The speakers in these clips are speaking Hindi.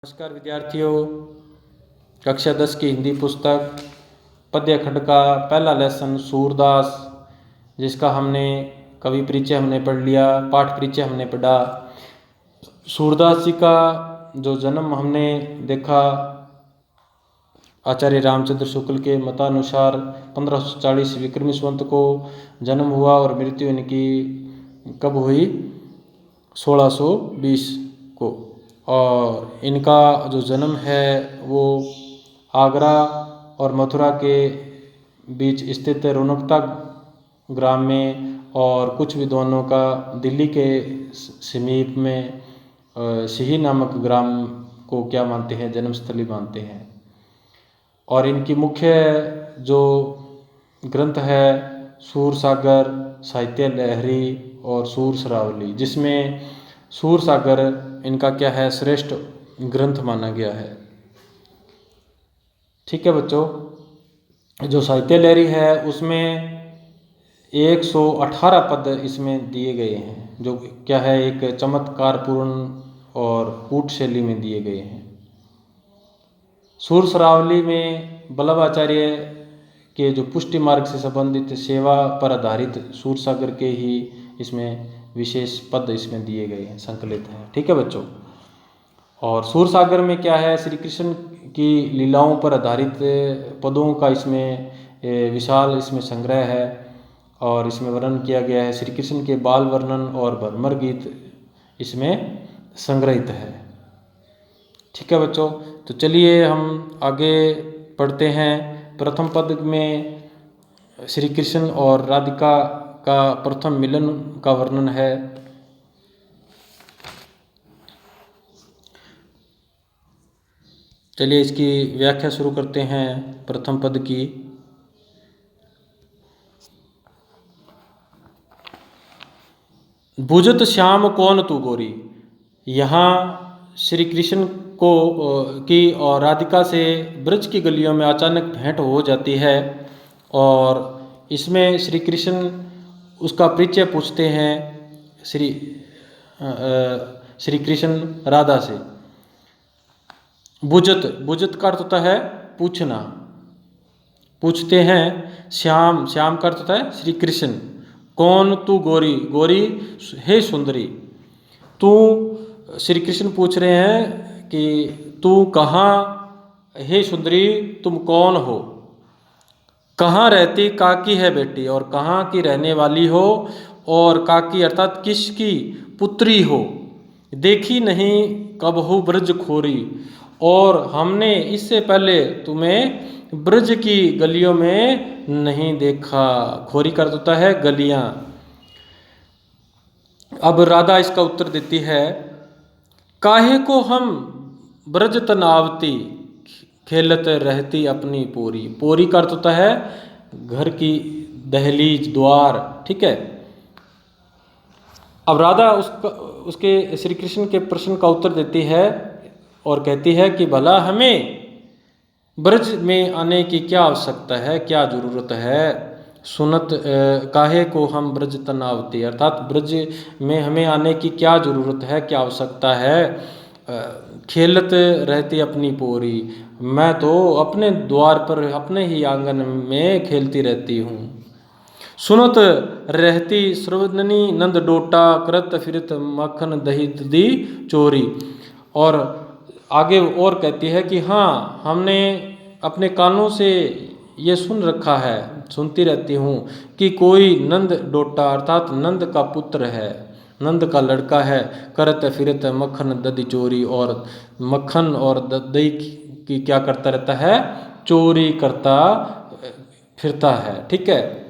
नमस्कार विद्यार्थियों, कक्षा 10 की हिंदी पुस्तक पद्य खंड का पहला लेसन सूरदास, जिसका हमने कवि परिचय हमने पढ़ लिया, पाठ परिचय हमने पढ़ा। सूरदास जी का जो जन्म हमने देखा, आचार्य रामचंद्र शुक्ल के मतानुसार 1540 विक्रमी संवत को जन्म हुआ और मृत्यु इनकी कब हुई? 1620 को। और इनका जो जन्म है वो आगरा और मथुरा के बीच स्थित रौनकता ग्राम में, और कुछ विद्वानों का दिल्ली के समीप में सिही नामक ग्राम को क्या मानते हैं? जन्मस्थली मानते हैं। और इनकी मुख्य जो ग्रंथ है सूरसागर, साहित्य लहरी और सूरसरावली, जिसमें सूरसागर इनका क्या है? श्रेष्ठ ग्रंथ माना गया है। ठीक है बच्चों, जो साहित्य लहरी है उसमें 118 पद इसमें दिए गए हैं, जो क्या है? एक चमत्कारपूर्ण और कूट शैली में दिए गए हैं। सूरसरावली में वल्लभाचार्य के जो पुष्टि मार्ग से संबंधित सेवा पर आधारित सूरसागर के ही इसमें विशेष पद इसमें दिए गए हैं, संकलित हैं। ठीक है बच्चों। और सूरसागर में क्या है? श्री कृष्ण की लीलाओं पर आधारित पदों का इसमें विशाल इसमें संग्रह है, और इसमें वर्णन किया गया है। श्री कृष्ण के बाल वर्णन और भ्रमर गीत इसमें संग्रहित है। ठीक है बच्चों, तो चलिए हम आगे पढ़ते हैं। प्रथम पद में श्री कृष्ण और राधिका का प्रथम मिलन का वर्णन है। चलिए इसकी व्याख्या शुरू करते हैं प्रथम पद की। बुझत श्याम कौन तू गोरी। यहाँ श्री कृष्ण को की और राधिका से ब्रज की गलियों में अचानक भेंट हो जाती है, और इसमें श्री कृष्ण उसका परिचय पूछते हैं श्री कृष्ण राधा से। बुझत का अर्थ होता है पूछना, पूछते हैं। श्याम का अर्थ होता है श्री कृष्ण। कौन तू गोरी, गोरी हे सुंदरी। तू, श्री कृष्ण पूछ रहे हैं कि तू कहाँ, हे सुंदरी तुम कौन हो, कहाँ रहती काकी है बेटी, और कहाँ की रहने वाली हो, और काकी अर्थात किसकी पुत्री हो। देखी नहीं कबहू ब्रज खोरी, और हमने इससे पहले तुम्हें ब्रज की गलियों में नहीं देखा। खोरी का अर्थ होता है गलियां। अब राधा इसका उत्तर देती है, काहे को हम ब्रज तनावती, खेलत रहती अपनी पोरी। पोरी का अर्थ होता है घर की दहलीज, द्वार। ठीक है। अब राधा उसके श्री कृष्ण के प्रश्न का उत्तर देती है और कहती है कि भला हमें ब्रज में आने की क्या आवश्यकता है, क्या जरूरत है। सुनत काहे को हम ब्रज तनावती, अर्थात ब्रज में हमें आने की क्या जरूरत है, क्या आवश्यकता है। खेलत रहती अपनी पोरी, मैं तो अपने द्वार पर अपने ही आंगन में खेलती रहती हूँ। सुनत रहती सर्वजनी नंद डोटा, करत फिरत मक्खन दही दी चोरी। और आगे और कहती है कि हाँ, हमने अपने कानों से ये सुन रखा है, सुनती रहती हूँ कि कोई नंद डोटा अर्थात नंद का पुत्र है, नंद का लड़का है, करत फिरत मक्खन दधी चोरी, और मक्खन और दही की क्या करता रहता है? चोरी करता फिरता है। ठीक है।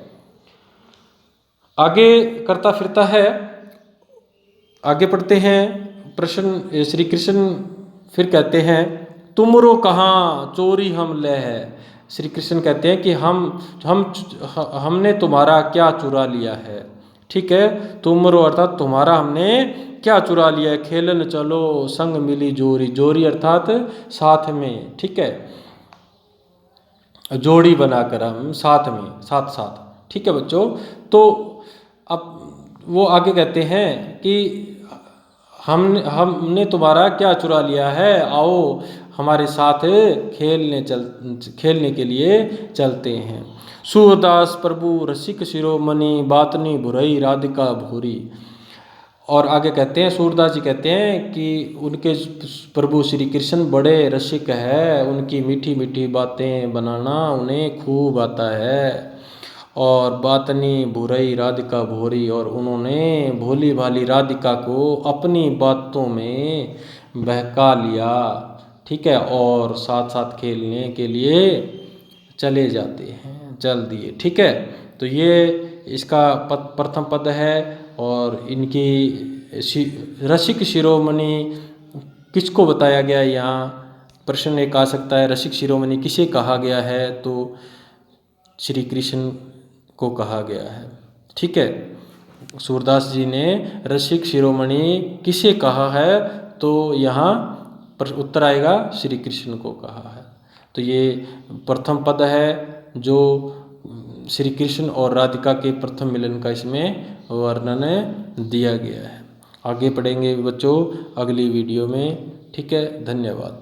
आगे करता फिरता है। आगे पढ़ते हैं प्रश्न। श्री कृष्ण फिर कहते हैं, तुमरो कहाँ चोरी हम ले है। श्री कृष्ण कहते हैं कि हमने तुम्हारा क्या चुरा लिया है। ठीक है। तुमरो अर्थात तुम्हारा हमने क्या चुरा लिया है। खेलन चलो संग मिली जोरी, जोरी अर्थात साथ में। ठीक है। जोड़ी बनाकर हम साथ में, साथ साथ। ठीक है बच्चों। तो अब वो आगे कहते हैं कि हमने तुम्हारा क्या चुरा लिया है, आओ हमारे साथ खेलने के लिए चलते हैं। सूरदास प्रभु रसिक शिरोमणि, बातनी बुरई राधिका भूरी। और आगे कहते हैं, सूरदास जी कहते हैं कि उनके प्रभु श्री कृष्ण बड़े रसिक है, उनकी मीठी मीठी बातें बनाना उन्हें खूब आता है। और बातनी बुरई राधिका भोरी, और उन्होंने भोली भाली राधिका को अपनी बातों में बहका लिया, ठीक है, और साथ साथ खेलने के लिए चले जाते हैं, चल दिए, ठीक है। तो ये इसका प्रथम पद है। और इनकी रसिक शिरोमणि किसको बताया गया है यहाँ, प्रश्न एक आ सकता है, रसिक शिरोमणि किसे कहा गया है, तो श्री कृष्ण को कहा गया है, ठीक है। सूरदास जी ने रसिक शिरोमणि किसे कहा है, तो यहाँ उत्तर आएगा श्री कृष्ण को कहा है। तो ये प्रथम पद है जो श्री कृष्ण और राधिका के प्रथम मिलन का इसमें वर्णन दिया गया है। आगे पढ़ेंगे बच्चों अगली वीडियो में, ठीक है। धन्यवाद।